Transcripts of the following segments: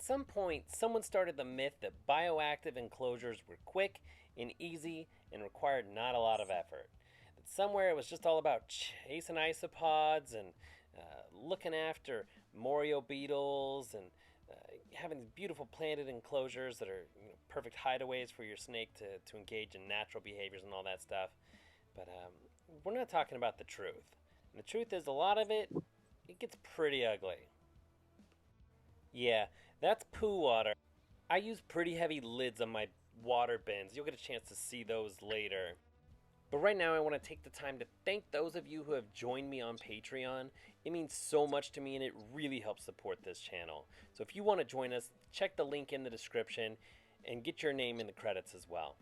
some point, someone started the myth that bioactive enclosures were quick and easy and required not a lot of effort. That somewhere it was just all about chasing isopods and looking after Morio beetles and having these beautiful planted enclosures that are perfect hideaways for your snake to engage in natural behaviors and all that stuff. But we're not talking about the truth. And the truth is, a lot of it gets pretty ugly. Yeah, that's poo water. I use pretty heavy lids on my water bins. You'll get a chance to see those later. But right now, I want to take the time to thank those of you who have joined me on Patreon. It means so much to me and it really helps support this channel. So if you want to join us, check the link in the description and get your name in the credits as well.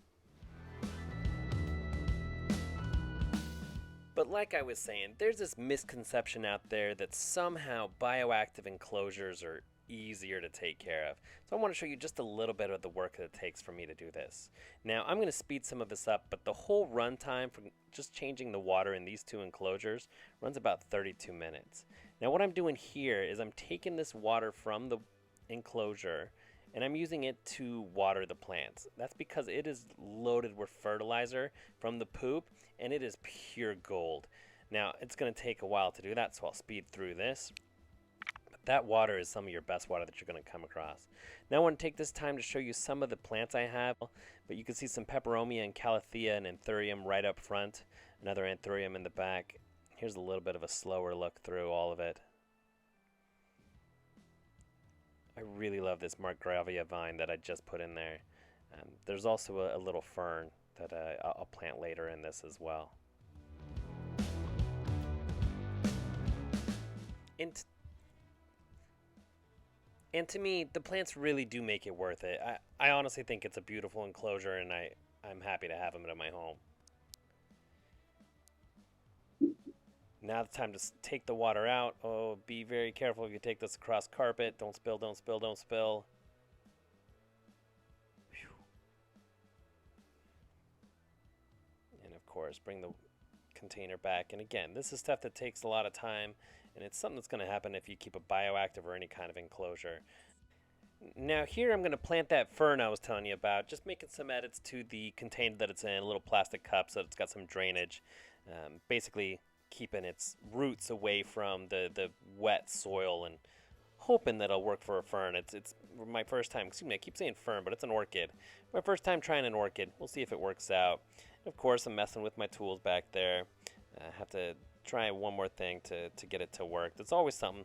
But like I was saying, there's this misconception out there that somehow bioactive enclosures are easier to take care of. So I want to show you just a little bit of the work that it takes for me to do this. Now I'm going to speed some of this up, but the whole run time for just changing the water in these two enclosures runs about 32 minutes. Now what I'm doing here is I'm taking this water from the enclosure and I'm using it to water the plants. That's because it is loaded with fertilizer from the poop and it is pure gold. Now it's going to take a while to do that, so I'll speed through this. That water is some of your best water that you're going to come across. Now I want to take this time to show you some of the plants I have, but you can see some peperomia and calathea and anthurium right up front, another anthurium in the back. Here's a little bit of a slower look through all of it. I really love this Margravia vine that I just put in there. There's also a little fern that I'll plant later in this as well. And to me, the plants really do make it worth it. I honestly think it's a beautiful enclosure, and I'm happy to have them in my home. Now it's time to take the water out. Oh, be very careful if you take this across carpet. Don't spill, don't spill, don't spill. Whew. And of course, bring the container back. And again, this is stuff that takes a lot of time, and it's something that's going to happen if you keep a bioactive or any kind of enclosure. Now here I'm going to plant that fern I was telling you about, just making some edits to the container that it's in, a little plastic cup so that it's got some drainage, basically keeping its roots away from the wet soil and hoping that it'll work for a fern. It's my first time, excuse me, I keep saying fern, but it's an orchid. My first time trying an orchid. We'll see if it works out. And of course, I'm messing with my tools back there. I have to try one more thing to get it to work. There's always some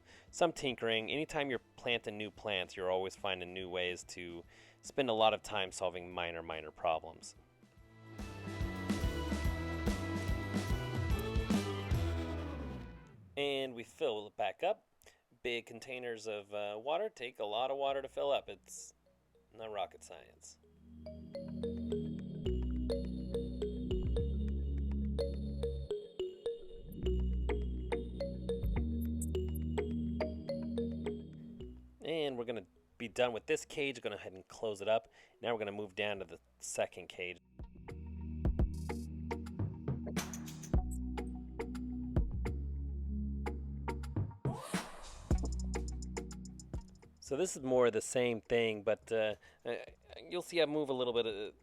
tinkering. Anytime you're planting new plants, you're always finding new ways to spend a lot of time solving minor problems. And we fill it back up. Big containers of water take a lot of water to fill up. It's not rocket science. And we're going to be done with this cage. We're going to go ahead and close it up. Now we're going to move down to the second cage. So this is more of the same thing, but you'll see I move a little bit of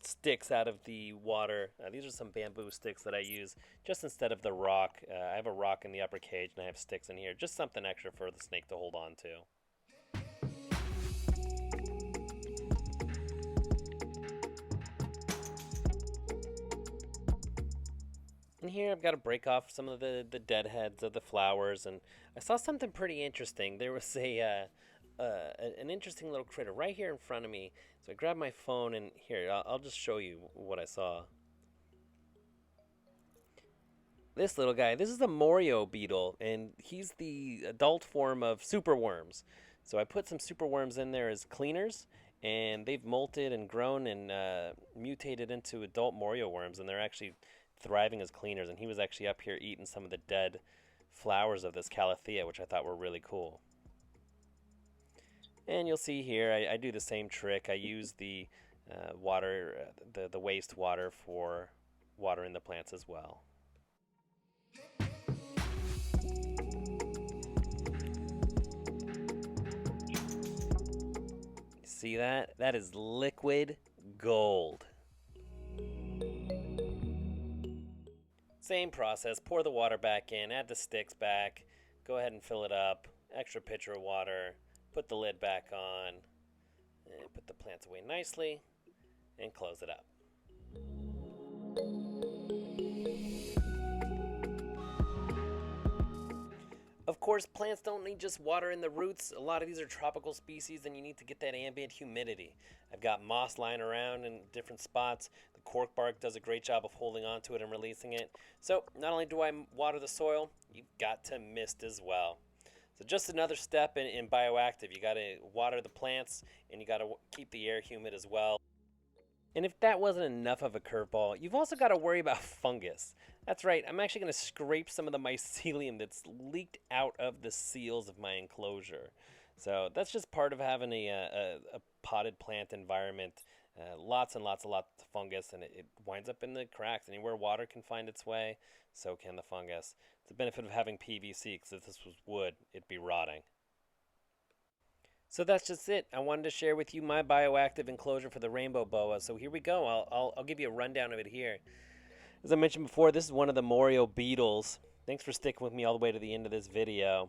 sticks out of the water. These are some bamboo sticks that I use just instead of the rock. I have a rock in the upper cage and I have sticks in here. Just something extra for the snake to hold on to. And here I've got to break off some of the dead heads of the flowers, and I saw something pretty interesting. There was an interesting little critter right here in front of me. So I grabbed my phone, and here, I'll just show you what I saw. This little guy, this is a Morio beetle, and he's the adult form of superworms. So I put some superworms in there as cleaners, and they've molted and grown and mutated into adult Morio worms, and they're actually thriving as cleaners. And he was actually up here eating some of the dead flowers of this calathea, which I thought were really cool. And you'll see here I do the same trick. I use the water, the waste water for watering the plants as well. See that? That is liquid gold. Same process, pour the water back in, add the sticks back, go ahead and fill it up, extra pitcher of water, put the lid back on, and put the plants away nicely, and close it up. Of course, plants don't need just water in the roots. A lot of these are tropical species and you need to get that ambient humidity. I've got moss lying around in different spots. The cork bark does a great job of holding onto it and releasing it. So not only do I water the soil, you've got to mist as well. So just another step in Bioactive. You got to water the plants and you got to keep the air humid as well. And if that wasn't enough of a curveball, you've also got to worry about fungus. That's right, I'm actually going to scrape some of the mycelium that's leaked out of the seals of my enclosure. So that's just part of having a potted plant environment. Lots and lots of fungus, and it winds up in the cracks. Anywhere water can find its way, so can the fungus. It's the benefit of having PVC, because if this was wood, it'd be rotting. So that's just it. I wanted to share with you my bioactive enclosure for the rainbow boa. So here we go. I'll give you a rundown of it here. As I mentioned before, this is one of the Morio beetles. Thanks for sticking with me all the way to the end of this video.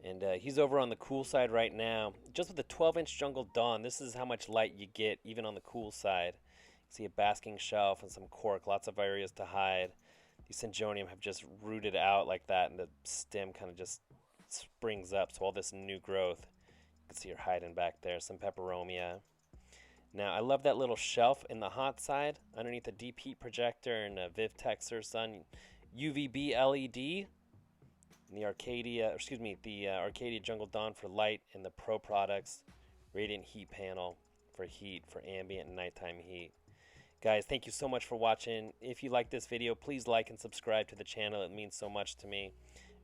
And he's over on the cool side right now. Just with a 12-inch jungle dawn, this is how much light you get even on the cool side. You see a basking shelf and some cork, lots of areas to hide. These Syngonium have just rooted out like that, and the stem kind of just springs up, so all this new growth, you can see her hiding back there. Some peperomia. Now I love that little shelf in the hot side underneath the deep heat projector and a Vivtex Sun UVB LED, and the Arcadia Jungle Dawn for light, and the Pro Products Radiant Heat Panel for heat, for ambient and nighttime heat. Guys, thank you so much for watching. If you like this video, please like and subscribe to the channel. It means so much to me.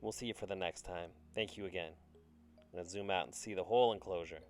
We'll see you for the next time. Thank you again. I'm going to zoom out and see the whole enclosure.